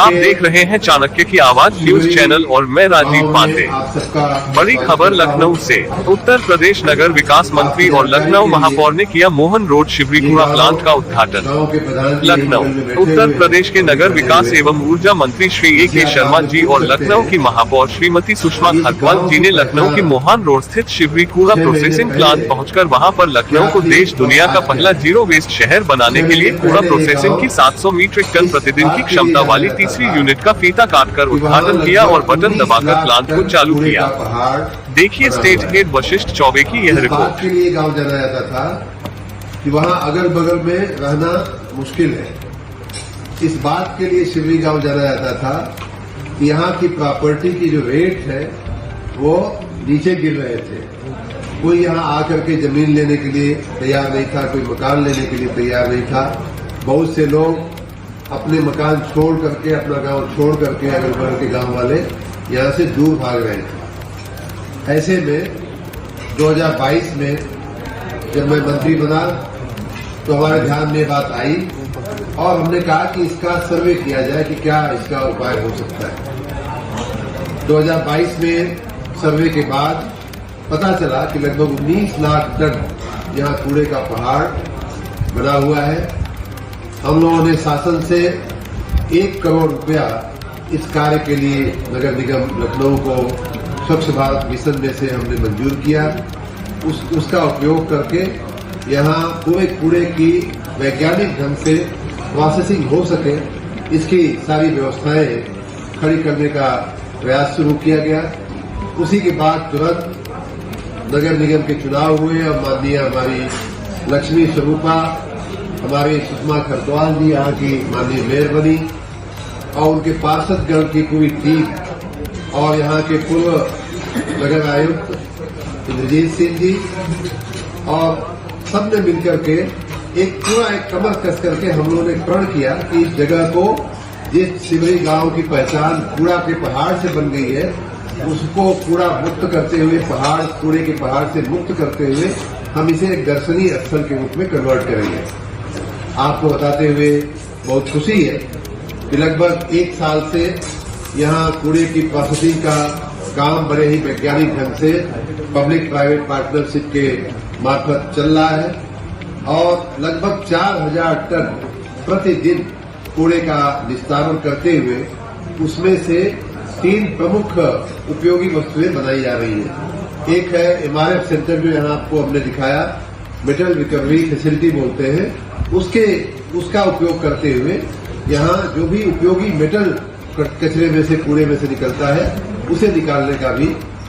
आप देख रहे हैं चाणक्य की आवाज न्यूज चैनल और मैं राजीव पांडे। बड़ी खबर लखनऊ से। उत्तर प्रदेश नगर विकास मंत्री और लखनऊ महापौर ने किया मोहन रोड शिवरीकूड़ा प्लांट का उद्घाटन। लखनऊ। उत्तर प्रदेश के नगर विकास एवं ऊर्जा मंत्री श्री A.K. शर्मा जी और लखनऊ की महापौर श्रीमती सुषमा खरवाल जी ने लखनऊ के मोहन रोड स्थित शिवरीकूड़ा प्रोसेसिंग प्लांट पहुंचकर वहां पर लखनऊ को देश दुनिया का पहला जीरो वेस्ट शहर बनाने के लिए कूड़ा प्रोसेसिंग की 700 मीट्रिक टन प्रतिदिन की क्षमता वाली तीसरी यूनिट का फीता काटकर उद्घाटन किया और बटन दबाकर प्लांट को चालू किया। देखिए स्टेट हेड वशिष्ठ चौबे की यह रिपोर्ट। के लिए गांव जाना जाता था कि वहां अगल बगल में रहना मुश्किल है। इस बात के लिए शिवरी गांव जाना जाता था कि यहाँ की प्रॉपर्टी की जो रेट है वो नीचे गिर रहे थे। कोई यहाँ आकर के जमीन लेने के लिए तैयार नहीं था, कोई मकान लेने के लिए तैयार नहीं था। बहुत से लोग अपने मकान छोड़ करके, अपना गांव छोड़ करके अगल बगल के गांव वाले यहाँ से दूर भाग रहे थे। ऐसे में 2022 में जब मैं मंत्री बना तो हमारे ध्यान में बात आई और हमने कहा कि इसका सर्वे किया जाए कि क्या इसका उपाय हो सकता है। 2022 में सर्वे के बाद पता चला कि लगभग 19 लाख टन यहाँ कूड़े का पहाड़ बना हुआ है। हम लोगों ने शासन से 1 करोड़ रुपया इस कार्य के लिए नगर निगम लखनऊ को स्वच्छ भारत मिशन में से हमने मंजूर किया। उसका उपयोग करके यहाँ पूरे कूड़े की वैज्ञानिक ढंग से प्रोसेसिंग हो सके, इसकी सारी व्यवस्थाएं खड़ी करने का प्रयास शुरू किया गया। उसी के बाद तुरंत नगर निगम के चुनाव हुए और माननीय हमारी लक्ष्मी स्वरूपा, हमारी सुषमा खरवाल जी यहाँ की माननीय मेयर बनी और उनके पार्षदगण की पूरी टीम और यहाँ के पूर्व नगर आयुक्त इंद्रजीत सिंह जी और सबने मिलकर के एक कमर कस करके हम लोगों ने प्रण किया कि इस जगह को, जिस शिवरी गांव की पहचान कूड़ा के पहाड़ से बन गई है, उसको कूड़ा मुक्त करते हुए, कूड़े के पहाड़ से मुक्त करते हुए हम इसे एक दर्शनीय स्थल के रूप में कन्वर्ट करेंगे। आपको बताते हुए बहुत खुशी है कि लगभग 1 साल से यहाँ कूड़े की प्रोसेसिंग का काम बड़े ही वैज्ञानिक ढंग से पब्लिक प्राइवेट पार्टनरशिप के मार्फत चल रहा है और लगभग 4000 टन प्रतिदिन कूड़े का निस्तारण करते हुए उसमें से 3 प्रमुख उपयोगी वस्तुएं बनाई जा रही है। एक है MRF सेंटर, जो यहाँ आपको हमने दिखाया, मेटल रिकवरी फैसिलिटी बोलते हैं। उसका उपयोग करते हुए यहाँ जो भी उपयोगी मेटल कचरे में से, कूड़े में से निकलता है, उसे निकालने का भी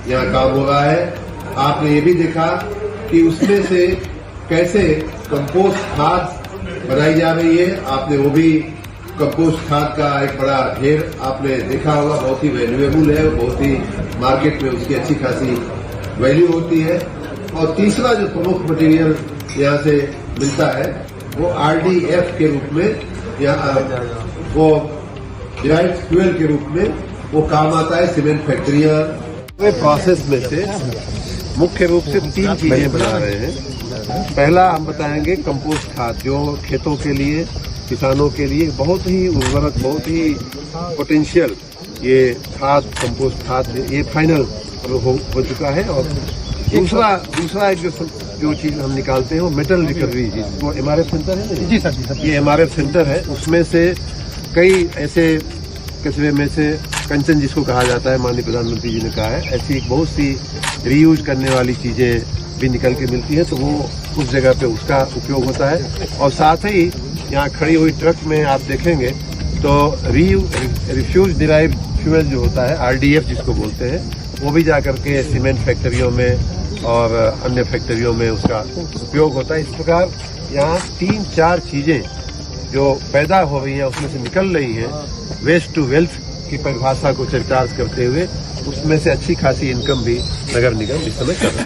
यहाँ काम हो रहा है। आपने ये भी देखा कि उसमें से कैसे कंपोस्ट खाद बनाई जा रही है। आपने वो भी कंपोस्ट खाद का एक बड़ा ढेर आपने देखा होगा, बहुत ही वैल्यूएबल है, बहुत ही मार्केट में उसकी अच्छी खासी वैल्यू होती है। और तीसरा जो प्रमुख मटेरियल यहाँ से मिलता है वो RDF के रूप में, वो डिराइव्ड फ्यूल के रूप में वो काम आता है। सीमेंट फैक्ट्रियां प्रोसेस में से मुख्य रूप से 3 चीजें बना रहे हैं। पहला हम बताएंगे कंपोस्ट खाद, जो खेतों के लिए, किसानों के लिए बहुत ही उर्वरक, बहुत ही पोटेंशियल ये खाद, कंपोस्ट खाद, ये फाइनल हो चुका है। और दूसरा एक जो चीज हम निकालते हैं वो मेटल रिकवरी, वो MRF सेंटर है ना जी सर, ये MRF सेंटर है। उसमें से कई ऐसे कचरे में से कंचन जिसको कहा जाता है, माननीय प्रधानमंत्री जी ने कहा है, ऐसी बहुत सी रीयूज करने वाली चीजें भी निकल के मिलती है, तो वो उस जगह पे उसका उपयोग होता है। और साथ ही यहाँ खड़ी हुई ट्रक में आप देखेंगे तो रिफ्यूज डिराइव्ड फ्यूल जो होता है, RDF जिसको बोलते हैं, वो भी जाकर के सीमेंट फैक्ट्रियों में और अन्य फैक्ट्रियों में उसका उपयोग होता है। इस प्रकार यहाँ 3-4 चीजें जो पैदा हो रही हैं, उसमें से निकल रही हैं, वेस्ट टू वेल्थ की परिभाषा को चरितार्थ करते हुए उसमें से अच्छी खासी इनकम भी नगर निगम इस समय कर रहा है।